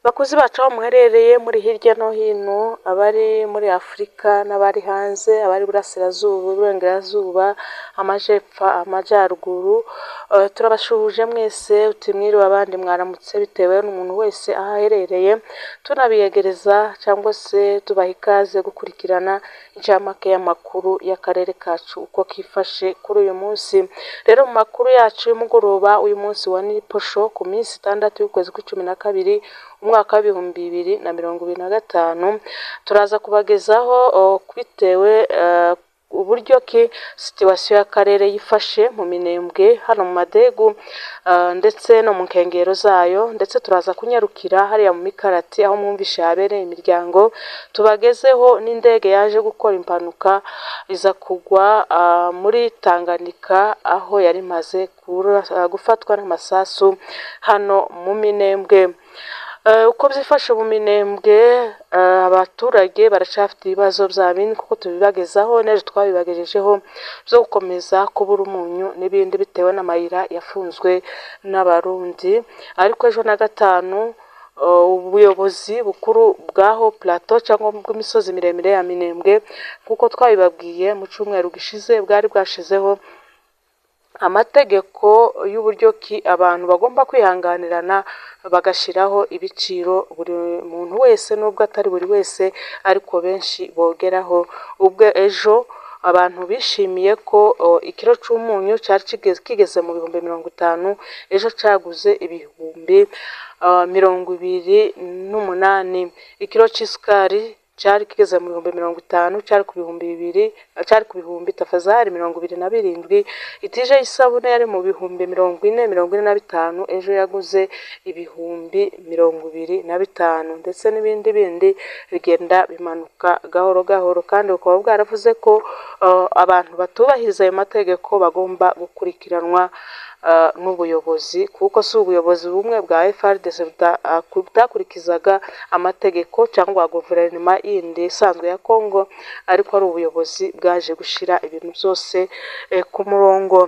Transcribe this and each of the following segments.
Bakuzi bacu aho muherereye muri hirya no hino, abari muri Afurika n'abari hanze, abari Burasirazuba, Iburengerazuba, Amajepfo, Amajyaruguru, turabashuhuje mwese uti mwiriwe abandi mwaramutse bitewe n'umuntu wese aho aherereye, tunabiyegereza cyangwa se tubaha ikaze gukurikirana incamake y'amakuru y'akarere kacu uko kifashe kuri uyu munsi. Rero mu makuru yacu y'umugoroba uyu munsi wa Niposho ku minsi 6 y'ukwezi kwa 12 umwaka w'ibihumbi 2025, turaza kubagezaho bitewe uburyo ki situwasiyo y'akarere yifashe mu minembwe hano mu madegu ndetse no mu nkengero zayo, ndetse turaza kunyarukira hariya mu mikarati aho mwumvishe habereye imiryango, tubagezeho n'indege yaje gukora impanuka iza kugwa muri Tanganyika aho yari imaze gufatwa n'amasasu hano mu minembwe. Uko byifashe mu minembwe, abaturage baracafite ibibazo bya bindi kuko tubibagezaho n'ejo twabibagejejeho byo gukomeza kubura umunyu n'ibindi bitewe n'amayira yafunzwe n'abarundi. Ariko ejo na gatanu ubuyobozi bukuru bwaho plateau cyangwa bw'imisozi miremire ya minembwe kuko twabibabwiye mu cyumweru gishize bwari bwashizeho amategeko y'uburyo ki abantu bagomba kwihanganirana bagashiraho ibiciro buri muntu wese nubwo atari buri wese ariko benshi bogeraho. Ubwo ejo abantu bishimiye ko ikiro cy'umunyu cyari kigeze mu bihumbi 50, ejo cyaguze ibihumbi 28. Ikiro cy'isukari cyari kigeze mu bihumbi 50, cyari ku bihumbi tafazari 27. Itije y'isabune yari mu bihumbi 40-45, ejo yaguze ibihumbi 25, ndetse n'ibindi bigenda bimanuka gahoro gahoro, kandi bukaba bwaravuze ko abantu batubahiriza ayo mategeko bagomba gukurikiranwa n'ubuyobozi, kuko si ubuyobozi bumwe bwa FARDC butakurikizaga amategeko cyangwa guverinoma yindi isanzwe ya Kongo, ariko ari ubuyobozi bwaje gushira ibintu byose ku murongo.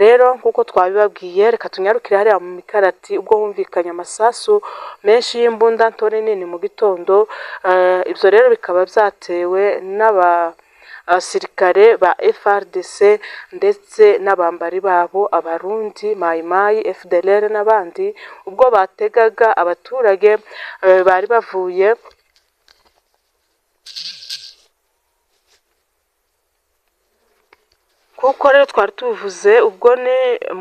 Rero kuko twabibabwiye, reka tunyarukire hariya mu mikarati ubwo humvikanye amasasu menshi y'imbunda ntore nini mu gitondo. Ibyo rero bikaba byatewe abasirikare ba FARDC ndetse n'abambari babo abarundi Mayimayi, FDLR n'abandi, ubwo bategaga abaturage bari bavuye kuko rero twari tuvuze ubwo ni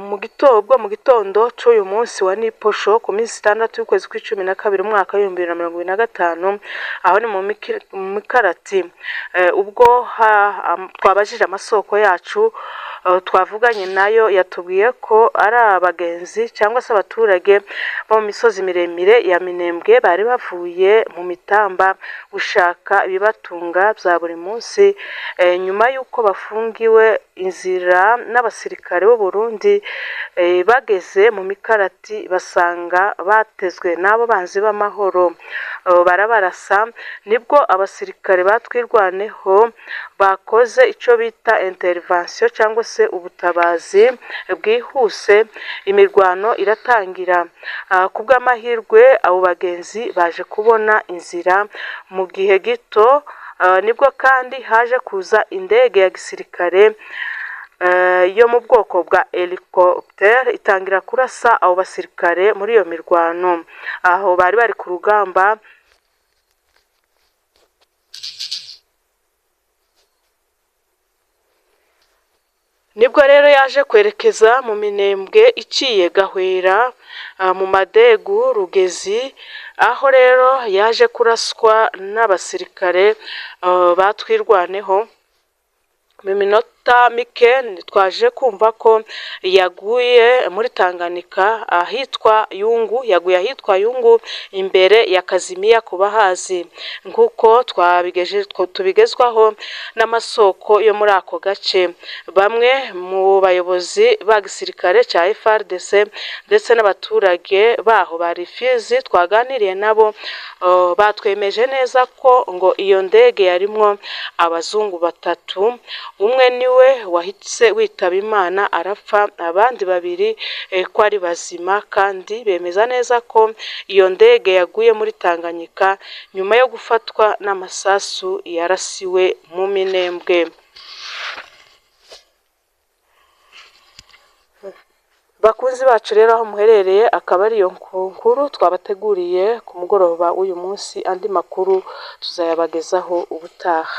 mu gitondo cy'uyu munsi wa Niposho ku minsi 6 y'ukwezi kwa 12 umwaka wa 2025, aho ni mu mikarati. Ubwo twabajije amasoko yacu twavuganye nayo, yatubwiye ko ari abagenzi cyangwa se abaturage bo mu misozi miremire ya minembwe bari bavuye mu mitamba gushaka ibibatunga bya buri munsi, nyuma y'uko bafungiwe inzira n'abasirikare b'u Burundi. Bageze mu mikarati basanga batezwe n'abo banzi b'amahoro, barabarasa. Nibwo abasirikare batwirwaneho bakoze icyo bita intervention cyangwa se ubutabazi bwihuse, imirwano iratangira. Kubw'amahirwe abo bagenzi baje kubona inzira mu gihe gito, nibwo kandi haje kuza indege ya gisirikare yo mu bwoko bwa helicopter itangira kurasa abo basirikare muri iyo mirwano aho bari ku rugamba. Nibwo rero yaje kwerekeza mu minembwe iciye Gahwera mu madegu Rugezi, aho rero yaje kuraswa n'abasirikare batwirwaneho. Mu minota mike twaje kumva ko yaguye muri Tanganyika ahitwa Yungu, yaguye ahitwa Yungu imbere ya Kazimiya ku bahazi, nk'uko tubigezwaho n'amasoko yo muri ako gace. Bamwe mu bayobozi ba gisirikare cya FARDC ndetse n'abaturage baho bari Fizi twaganiriye nabo, batwemeje neza ko ngo iyo ndege yarimwo abazungu 3, umwe ni niwe wahise witaba Imana arapfa, abandi babiri ko ari bazima, kandi bemeza neza ko iyo ndege yaguye muri Tanganyika nyuma yo gufatwa n'amasasu yarasiwe mu Minembwe. Bakunzi bacu rero aho muherereye, akaba ari iyo nkuru twabateguriye ku mugoroba w'uyu munsi. Andi makuru tuzayabagezaho ubutaha.